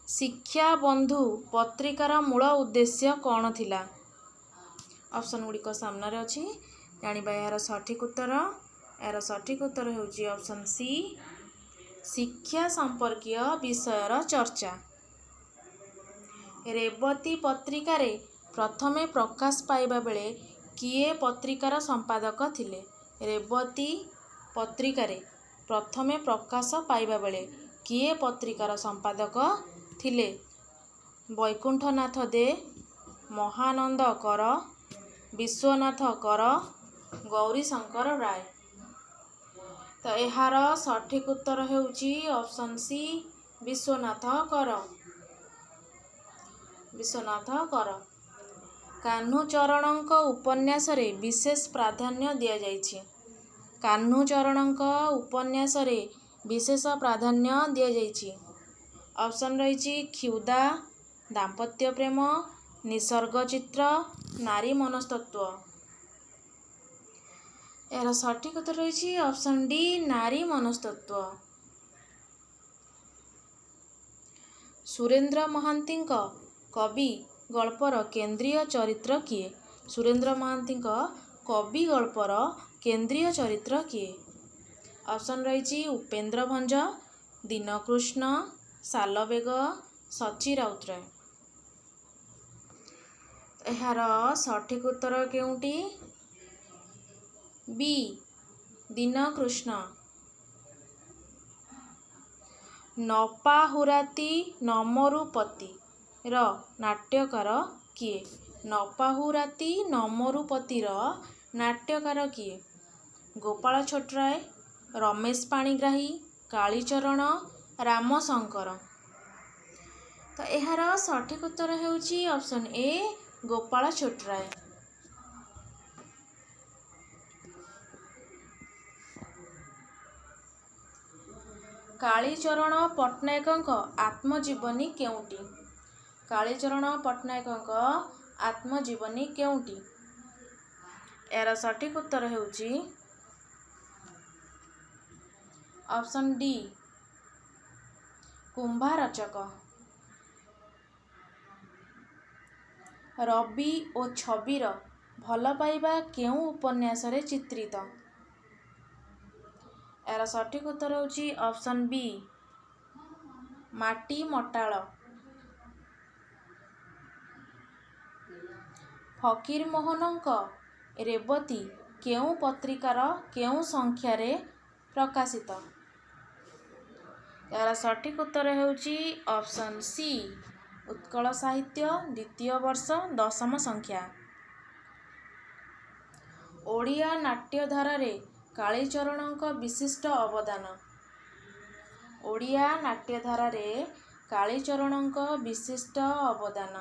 ଶିକ୍ଷାବନ୍ଧୁ ପତ୍ରିକାର ମୂଳ ଉଦ୍ଦେଶ୍ୟ କ'ଣ ଥିଲା? ଅପସନ୍ ଗୁଡ଼ିକ ସାମ୍ନାରେ ଅଛି, ଜାଣିବା ଏହାର ସଠିକ୍ ଉତ୍ତର। ଏହାର ସଠିକ୍ ଉତ୍ତର ହେଉଛି ଅପସନ୍ ସି ଶିକ୍ଷା ସମ୍ପର୍କୀୟ ବିଷୟର ଚର୍ଚ୍ଚା। ରେବତୀ ପତ୍ରିକାରେ ପ୍ରଥମେ ପ୍ରକାଶ ପାଇବା ବେଳେ କିଏ ପତ୍ରିକାର ସମ୍ପାଦକ ଥିଲେ? ରେବତୀ ପତ୍ରିକାରେ ପ୍ରଥମେ ପ୍ରକାଶ ପାଇବା ବେଳେ କିଏ ପତ୍ରିକାର ସମ୍ପାଦକ ଥିଲେ? ବୈକୁଣ୍ଠନାଥ ଦେ, ମହାନନ୍ଦ କର, ବିଶ୍ୱନାଥ କର, ଗୌରୀଶଙ୍କର ରାୟ। ତ ଏହାର ସଠିକ୍ ଉତ୍ତର ହେଉଛି ଅପସନ୍ ସି ବିଶ୍ୱନାଥ କର। ବିଶ୍ୱନାଥ କର। କାହ୍ନୁଚରଣଙ୍କ ଉପନ୍ୟାସରେ ବିଶେଷ ପ୍ରାଧାନ୍ୟ ଦିଆଯାଇଛି। କାହ୍ନୁଚରଣଙ୍କ ଉପନ୍ୟାସରେ ବିଶେଷ ପ୍ରାଧାନ୍ୟ ଦିଆଯାଇଛି। ଅପସନ୍ ରହିଛି କ୍ଷୁଧା, ଦାମ୍ପତ୍ୟ ପ୍ରେମ, ନିସର୍ଗ ଚିତ୍ର, ନାରୀ ମନସ୍ତତ୍ୱ। ଏହାର ସଠିକ୍ ଉତ୍ତର ରହିଛି ଅପସନ୍ ଡି ନାରୀ ମନସ୍ତତ୍ୱ। ସୁରେନ୍ଦ୍ର ମହାନ୍ତିଙ୍କ କବି ଗଳ୍ପର କେନ୍ଦ୍ରୀୟ ଚରିତ୍ର କିଏ? ସୁରେନ୍ଦ୍ର ମହାନ୍ତିଙ୍କ କବି ଗଳ୍ପର କେନ୍ଦ୍ରୀୟ ଚରିତ୍ର କିଏ? ଅପସନ୍ ରହିଛି ଉପେନ୍ଦ୍ର ଭଞ୍ଜ, ଦୀନକୃଷ୍ଣ, ସାଲବେଗ, ସଚି ରାଉତରାୟ। ଏହାର ସଠିକ୍ ଉତ୍ତର କେଉଁଟି? ବି ଦୀନକୃଷ୍ଣ। ନପାହୁରାତି ନମରୁପତିର ନାଟ୍ୟକାର କିଏ? ନପାହୁରାତି ନମରୁପତିର ନାଟ୍ୟକାର କିଏ? ଗୋପାଳ ଛୋଟରାୟ, ରମେଶ ପାଣିଗ୍ରାହୀ, କାଳୀଚରଣ, ରାମଶଙ୍କର। ତ ଏହାର ସଠିକ୍ ଉତ୍ତର ହେଉଛି ଅପସନ୍ ଏ ଗୋପାଳ ଛୋଟରାୟ। କାଳୀଚରଣ ପଟ୍ଟନାୟକଙ୍କ ଆତ୍ମଜୀବନୀ କେଉଁଟି? କାଳୀଚରଣ ପଟ୍ଟନାୟକଙ୍କ ଆତ୍ମଜୀବନୀ କେଉଁଟି? ଏହାର ସଠିକ୍ ଉତ୍ତର ହେଉଛି ଅପସନ୍ ଡି କୁମ୍ଭାରଚକ। ରବି ଓ ଛବିର ଭଲ ପାଇବା କେଉଁ ଉପନ୍ୟାସରେ ଚିତ୍ରିତ? ଏହାର ସଠିକ୍ ଉତ୍ତର ହେଉଛି ଅପସନ୍ ବି ମାଟି ମଟାଳ। ଫକୀରମୋହନଙ୍କ ରେବତୀ କେଉଁ ପତ୍ରିକାର କେଉଁ ସଂଖ୍ୟାରେ ପ୍ରକାଶିତ? ଏହାର ସଠିକ୍ ଉତ୍ତର ହେଉଛି ଅପସନ୍ ସି ଉତ୍କଳ ସାହିତ୍ୟ ଦ୍ୱିତୀୟ ବର୍ଷ 10ମ ସଂଖ୍ୟା। ଓଡ଼ିଆ ନାଟ୍ୟଧାରାରେ କାଳୀଚରଣଙ୍କ ବିଶିଷ୍ଟ ଅବଦାନ। ଓଡ଼ିଆ ନାଟ୍ୟଧାରାରେ କାଳୀଚରଣଙ୍କ ବିଶିଷ୍ଟ ଅବଦାନ।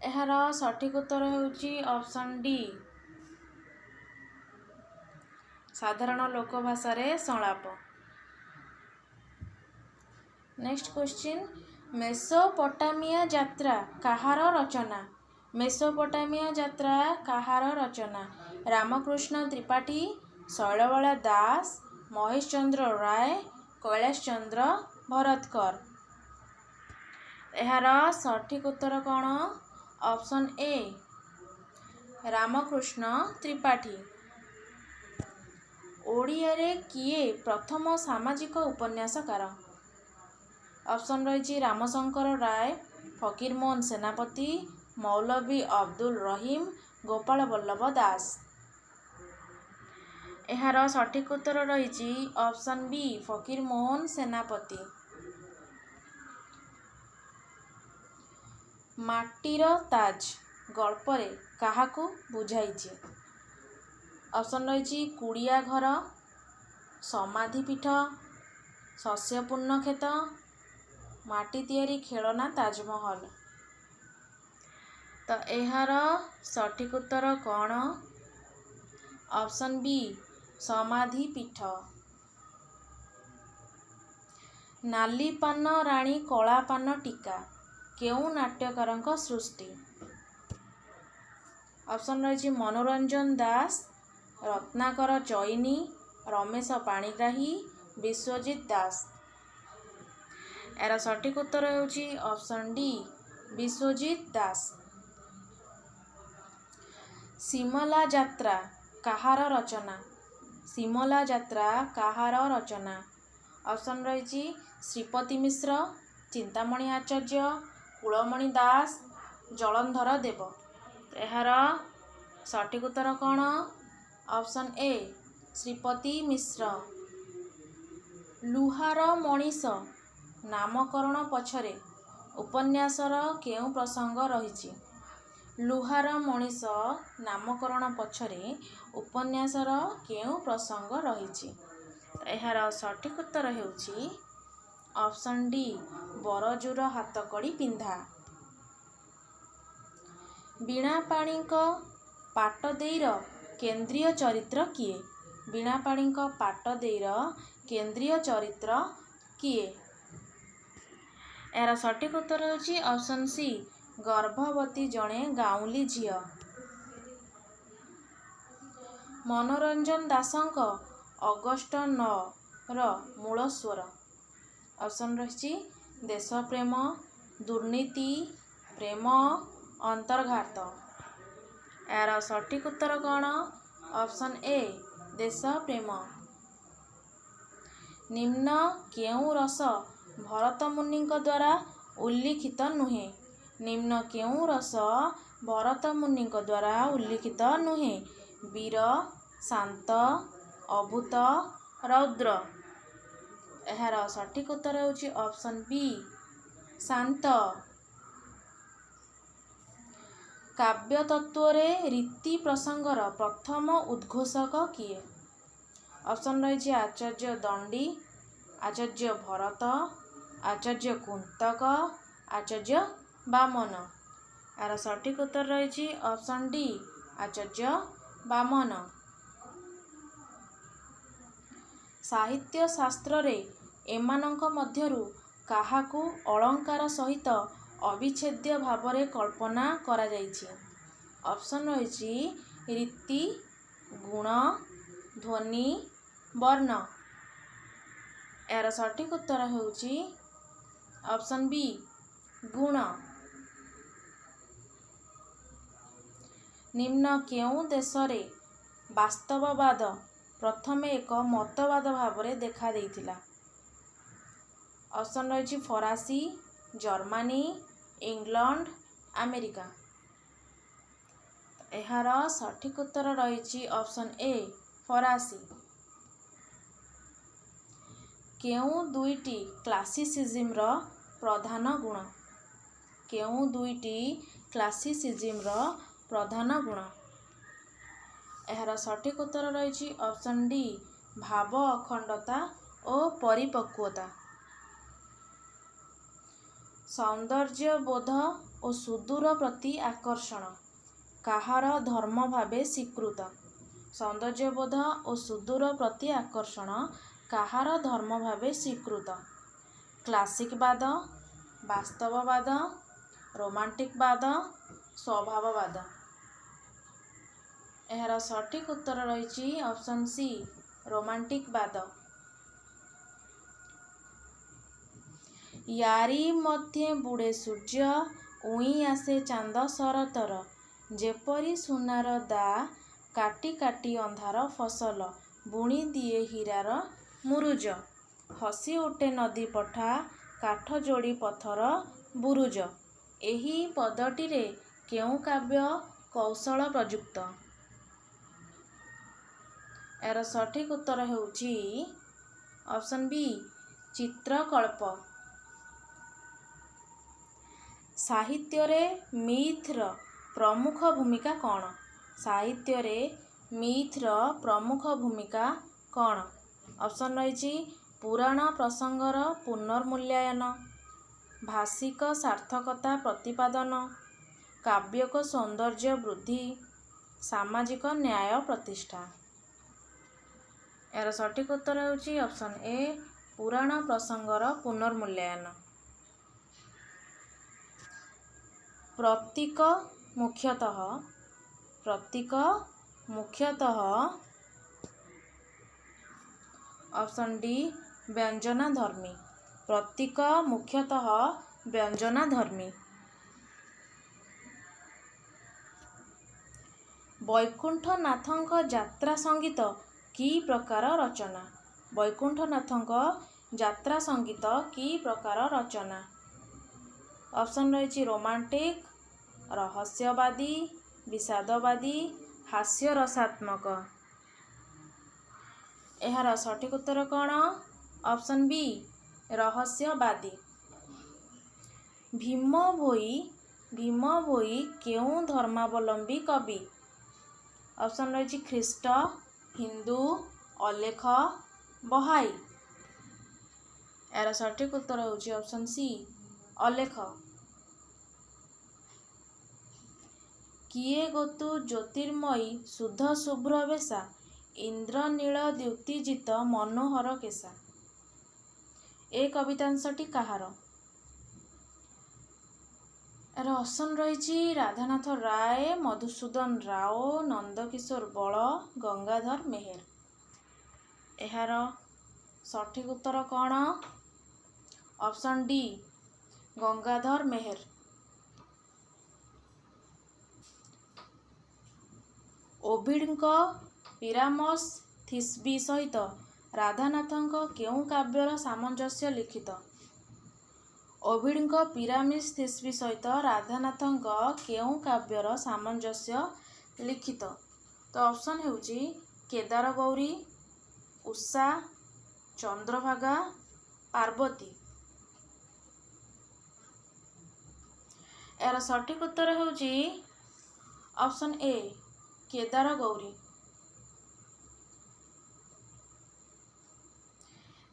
ଏହାର ସଠିକ୍ ଉତ୍ତର ହେଉଛି ଅପସନ୍ ଡି ସାଧାରଣ ଲୋକ ଭାଷାରେ ସଂଳାପ। ନେକ୍ସଟ କ୍ୱେଶ୍ଚିନ୍, ମେସୋପଟାମିଆ ଯାତ୍ରା କାହାର ରଚନା? ମେସୋପଟାମିଆ ଯାତ୍ରା କାହାର ରଚନା? ରାମକୃଷ୍ଣ ତ୍ରିପାଠୀ, ଶୈଳବାଳା ଦାସ, ମହେଶ ଚନ୍ଦ୍ର ରାୟ, କୈଳାସ ଚନ୍ଦ୍ର ଭରତକର। ଏହାର ସଠିକ୍ ଉତ୍ତର କ'ଣ? Option A Ramakrishna Tripathi. ଓଡ଼ିଆରେ କିଏ ପ୍ରଥମ ସାମାଜିକ ଉପନ୍ୟାସକାର? ଅପସନ୍ ରହିଛି ରାମଶଙ୍କର ରାୟ, ଫକୀରମୋହନ ସେନାପତି, ମୌଲଭୀ ଅବଦୁଲ ରହିମ, ଗୋପାଳ ବଲ୍ଲଭ ଦାସ। ଏହାର ସଠିକ୍ ଉତ୍ତର ରହିଛି ଅପସନ୍ ବି ଫକୀରମୋହନ ସେନାପତି। ମାଟିର ତାଜ ଗଳ୍ପରେ କାହାକୁ ବୁଝାଇଛି? ଅପସନ୍ ରହିଛି କୁଡ଼ିଆ ଘର, ସମାଧିପୀଠ, ଶସ୍ୟପୂର୍ଣ୍ଣ କ୍ଷେତ, ମାଟି ତିଆରି ଖେଳନା ତାଜମହଲ। ତ ଏହାର ସଠିକ୍ ଉତ୍ତର କ'ଣ? ଅପସନ୍ ବି ସମାଧିପୀଠ। ନାଲି ପାନ ରାଣୀ କଳା ପାନ ଟୀକା କେଉଁ ନାଟ୍ୟକାରଙ୍କ ସୃଷ୍ଟି? ଅପସନ୍ ରହିଛି ମନୋରଞ୍ଜନ ଦାସ, ରତ୍ନାକର ଚଇନି, ରମେଶ ପାଣିଗ୍ରାହୀ, ବିଶ୍ୱଜିତ ଦାସ। ଏହାର ସଠିକ୍ ଉତ୍ତର ହେଉଛି ଅପସନ୍ ଡି ବିଶ୍ୱଜିତ ଦାସ। ସିମଲା ଯାତ୍ରା କାହାର ରଚନା? ସିମଲା ଯାତ୍ରା କାହାର ରଚନା? ଅପସନ୍ ରହିଛି ଶ୍ରୀପତି ମିଶ୍ର, ଚିନ୍ତାମଣି ଆଚାର୍ଯ୍ୟ, କୁଳମଣି ଦାସ, ଜଳନ୍ଧର ଦେବ। ଏହାର ସଠିକ୍ ଉତ୍ତର କ'ଣ? Option A Sripati Mishra. ଲୁହାର ମଣିଷ ନାମକରଣ ପଛରେ ଉପନ୍ୟାସର କେଉଁ ପ୍ରସଙ୍ଗ ରହିଛି? ଲୁହାର ମଣିଷ ନାମକରଣ ପଛରେ ଉପନ୍ୟାସର କେଉଁ ପ୍ରସଙ୍ଗ ରହିଛି? ଏହାର ସଠିକ୍ ଉତ୍ତର ହେଉଛି ଅପସନ୍ ଡି ବରଜୁର ହାତକଡ଼ି ପିନ୍ଧା। ବୀଣାପାଣିଙ୍କ ପାଟଦେଈର କେନ୍ଦ୍ରୀୟ ଚରିତ୍ର କିଏ? ବୀଣାପାଣିଙ୍କ ପାଟଦେଈର କେନ୍ଦ୍ରୀୟ ଚରିତ୍ର କିଏ? ଏହାର ସଠିକ୍ ଉତ୍ତର ହେଉଛି ଅପସନ୍ ସି ଗର୍ଭବତୀ ଜଣେ ଗାଉଁଲି ଝିଅ। ମନୋରଞ୍ଜନ ଦାସଙ୍କ ଅଗଷ୍ଟ 9ର ମୂଳ ସ୍ୱର। ଅପସନ୍ ରହିଛି ଦେଶପ୍ରେମ, ଦୁର୍ନୀତି, ପ୍ରେମ, ଅନ୍ତର୍ଘାତ। यार सठिक उत्तर कौन? ऑप्शन ए देश प्रेम। निम्न केउं रस भरत मुनिଙ୍କ द्वारा उल्लिखित नुहे? निम्न केउं रस भरत मुनिଙ୍କ द्वारा उल्लिखित नुहे? वीर, शांत, अभूत, रौद्र। यार सठिक उत्तर होची ऑप्शन बी शांत। काव्य तत्वरे रीति प्रसंगर प्रथम उद्घोषक किए? ऑप्शन रही आचार्य दंडी, आचार्य भरत, आचार्य कुंतक, आचार्य बामन। यार सठिक उत्तर रही ऑप्शन डी आचार्य बामन। साहित्य शास्त्र रे एमानंक मध्यरु काहाकू अलंकार सहित अविच्छेद्य भावरे कल्पना करा जाइछि? ऑप्शन रही रीति, गुण, ध्वनि, वर्ण। यार सठिक उत्तर होउछि ऑप्शन बी गुण। निम्न केउं देशरे वास्तववाद प्रथमे एक मतवाद भावरे देखा देइथिला? ऑप्शन रही फरासी, जर्मनी, इंग्लैंड, अमेरिका। यार सठिक उत्तर रही ऑप्शन ए फरासी। केउं दुईटी क्लासिसिज्मर प्रधान गुण? केउं दुईटी क्लासिसिज्मर प्रधान गुण? यार सठिक उत्तर रही ऑप्शन डी भाव अखंडता और परिपक्वता। सौंदर्य बोध और सुदूर प्रति आकर्षण काहार धर्म भावे स्वीकृत? सौंदर्य बोध और सुदूर प्रति आकर्षण काहार धर्म भावे स्वीकृत? क्लासिकवाद, वास्तववाद, रोमांटिकवाद, स्वभाववाद। यार सठिक उत्तर रही ऑप्शन सी रोमांटिकवाद। यारी मध्य बुड़े सूर्य उई आसे चांद सरतर जेपरी सुनार दा काटी काटी अंधार फसल बुणी दिए हीरार मुरुज हसी उठे नदी पठा काठ जोड़ी पथर बुरुज। एही पदटीरे केउं काव्य कौशल प्रयुक्त? यार सठिक उत्तर होउछि ऑप्शन बी चित्रकल्प। साहित्यरे मिथ्र प्रमुख भूमिका कौन? साहित्यरे मिथ्र प्रमुख भूमिका कौन? ऑप्शन रही पुराण प्रसंगर पुनर्मूल्यांकन, भाषिक सार्थकता प्रतिपादन, काव्यक सौंदर्य वृद्धि, सामाजिक न्याय प्रतिष्ठा। यार सठिक उत्तर होउछि ऑप्शन ए पुराण प्रसंगर पुनर्मूल्यांकन। प्रतीक मुख्यतः ऑप्शन डी व्यंजनाधर्मी। प्रतीक मुख्यतः व्यंजनाधर्मी। वैकुंठनाथଙ୍କ ଯାତ୍ରା संगीत की प्रकार रचना? वैकुंठनाथଙ୍କ ଯାତ୍ରା संगीत की प्रकार रचना? ऑप्शन रही रोमांटिक, रहस्यवादी, विषादवादी, हास्य रसात्मक। यार सठिक उत्तर कौन? ऑप्शन बी रहस्यवादी। भीम भोई केउं धर्मावलंबी कवि? ऑप्शन रही ख्रीष्ट, हिंदू, अलेख, बहाई। यार सठिक उत्तर होउछि ऑप्शन सी अलेख। किए गोतु ज्योतिर्मयी शुद्ध शुभ्र बेशा इंद्रनील द्युतिजित मनोहर केशा। ए कवितांशटी काहार? यार ऑप्शन रही राधानाथ राय, मधुसूदन राओ, नंदकिशोर बल, गंगाधर मेहेर। यार सठिक उत्तर कौन? ऑप्शन डी गंगाधर मेहेर। ଓଭିଡଙ୍କ ପିରାମସ୍ ଥିସ୍ବି ସହିତ ରାଧାନାଥଙ୍କ କେଉଁ କାବ୍ୟର ସାମଞ୍ଜସ୍ୟ ଲିଖିତ? ଓଭିଡଙ୍କ ପିରାମିସ୍ ଥିସ୍ବି ସହିତ ରାଧାନାଥଙ୍କ କେଉଁ କାବ୍ୟର ସାମଞ୍ଜସ୍ୟ ଲିଖିତ? ତ ଅପସନ୍ ହେଉଛି କେଦାରଗୌରୀ, ଉଷା, ଚନ୍ଦ୍ରଭାଗା, ପାର୍ବତୀ। ଏହାର ସଠିକ୍ ଉତ୍ତର ହେଉଛି ଅପସନ୍ ଏ କେଦାରଗୌରୀ।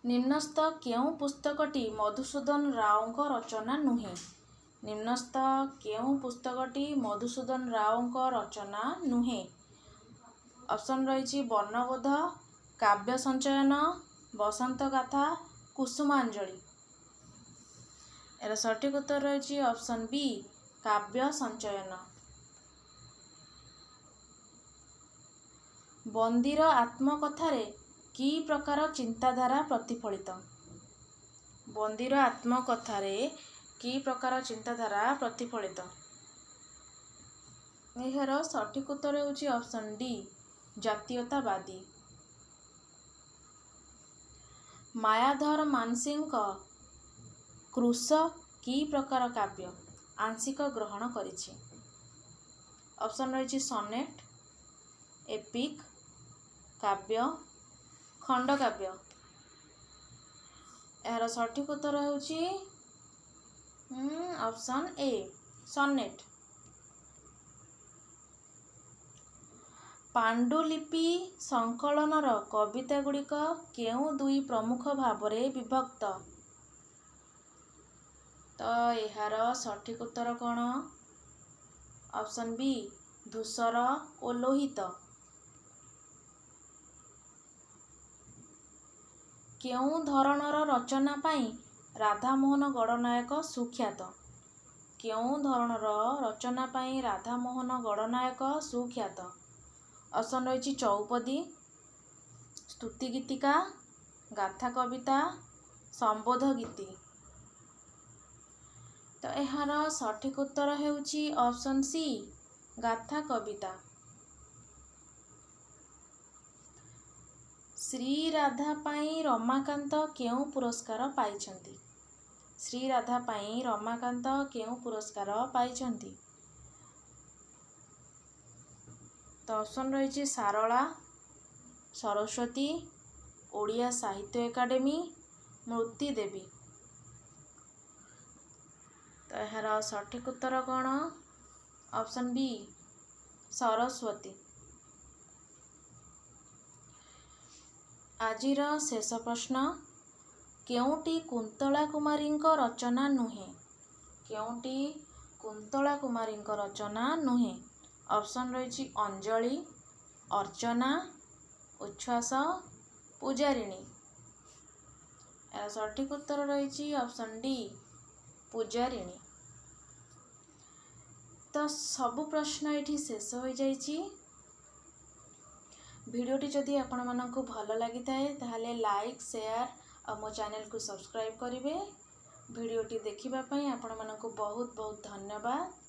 ନିମ୍ନସ୍ଥ କେଉଁ ପୁସ୍ତକଟି ମଧୁସୂଦନ ରାଓଙ୍କ ରଚନା ନୁହେଁ? ନିମ୍ନସ୍ଥ କେଉଁ ପୁସ୍ତକଟି ମଧୁସୂଦନ ରାଓଙ୍କ ରଚନା ନୁହେଁ? ଅପସନ୍ ରହିଛି ବର୍ଣ୍ଣବୋଧ, କାବ୍ୟ ସଞ୍ଚୟନ, ବସନ୍ତ ଗାଥା, କୁସୁମାଞ୍ଜଳି। ଏହାର ସଠିକ୍ ଉତ୍ତର ରହିଛି ଅପସନ୍ ବି କାବ୍ୟ ସଞ୍ଚୟନ। ବନ୍ଦୀର ଆତ୍ମକଥାରେ କି ପ୍ରକାର ଚିନ୍ତାଧାରା ପ୍ରତିଫଳିତ? ବନ୍ଦୀର ଆତ୍ମକଥାରେ କି ପ୍ରକାର ଚିନ୍ତାଧାରା ପ୍ରତିଫଳିତ? ଏହାର ସଠିକ୍ ଉତ୍ତର ହେଉଛି ଅପସନ୍ ଡି ଜାତୀୟତାବାଦୀ। ମାୟାଧର ମାନସିଂଙ୍କ କୃଶ କି ପ୍ରକାର କାବ୍ୟ ଆଂଶିକ ଗ୍ରହଣ କରିଛି? ଅପସନ୍ ରହିଛି ସନେଟ୍, ଏପିକ୍, କାବ୍ୟ, ଖଣ୍ଡକାବ୍ୟ। ଏହାର ସଠିକ୍ ଉତ୍ତର ହେଉଛି ଅପସନ୍ ଏ ସନେଟ୍। ପାଣ୍ଡୁଲିପି ସଂକଳନର କବିତାଗୁଡ଼ିକ କେଉଁ ଦୁଇ ପ୍ରମୁଖ ଭାବରେ ବିଭକ୍ତ? ତ ଏହାର ସଠିକ୍ ଉତ୍ତର କ'ଣ? ଅପସନ୍ ବି ଧୂସର ଓ ଲୋହିତ। କେଉଁ ଧରଣର ରଚନା ପାଇଁ ରାଧାମୋହନ ଗଡ଼ନାୟକ ସୁଖ୍ୟାତ? କେଉଁ ଧରଣର ରଚନା ପାଇଁ ରାଧାମୋହନ ଗଡ଼ନାୟକ ସୁଖ୍ୟାତ? ଅପସନ୍ ରହିଛି ଚଉପଦୀ, ସ୍ତୁତି ଗୀତିକା, ଗାଥା କବିତା, ସମ୍ବୋଧ ଗୀତି। ତ ଏହାର ସଠିକ୍ ଉତ୍ତର ହେଉଛି ଅପସନ୍ ସି ଗାଥା କବିତା। ଶ୍ରୀରାଧା ପାଇଁ ରମାକାନ୍ତ କେଉଁ ପୁରସ୍କାର ପାଇଛନ୍ତି? ଶ୍ରୀରାଧା ପାଇଁ ରମାକାନ୍ତ କେଉଁ ପୁରସ୍କାର ପାଇଛନ୍ତି? ତ ଅପସନ୍ ରହିଛି ସାରଳା, ସରସ୍ୱତୀ, ଓଡ଼ିଆ ସାହିତ୍ୟ ଏକାଡେମୀ, ମୃତ୍ତିଦେବୀ। ତ ଏହାର ସଠିକ୍ ଉତ୍ତର କ'ଣ? ଅପସନ୍ ବି ସରସ୍ୱତୀ। ଆଜିର ଶେଷ ପ୍ରଶ୍ନ, କେଉଁଟି କୁନ୍ତଳା କୁମାରୀଙ୍କ ରଚନା ନୁହେଁ? କେଉଁଟି କୁନ୍ତଳା କୁମାରୀଙ୍କ ରଚନା ନୁହେଁ? ଅପସନ୍ ରହିଛି ଅଞ୍ଜଳି, ଅର୍ଚ୍ଚନା, ଉଚ୍ଛ୍ୱାସ, ପୂଜାରିଣୀ। ଏହାର ସଠିକ୍ ଉତ୍ତର ରହିଛି ଅପସନ୍ ଡି ପୂଜାରିଣୀ। ତ ସବୁ ପ୍ରଶ୍ନ ଏଠି ଶେଷ ହୋଇଯାଇଛି। ଭିଡ଼ିଓଟି ଯଦି ଆପଣମାନଙ୍କୁ ଭଲ ଲାଗିଥାଏ ତାହେଲେ ଲାଇକ୍, ସେୟାର ଆଉ ମୋ ଚ୍ୟାନେଲକୁ ସବସ୍କ୍ରାଇବ୍ କରିବେ। ଭିଡ଼ିଓଟି ଦେଖିବା ପାଇଁ ଆପଣମାନଙ୍କୁ ବହୁତ ବହୁତ ଧନ୍ୟବାଦ।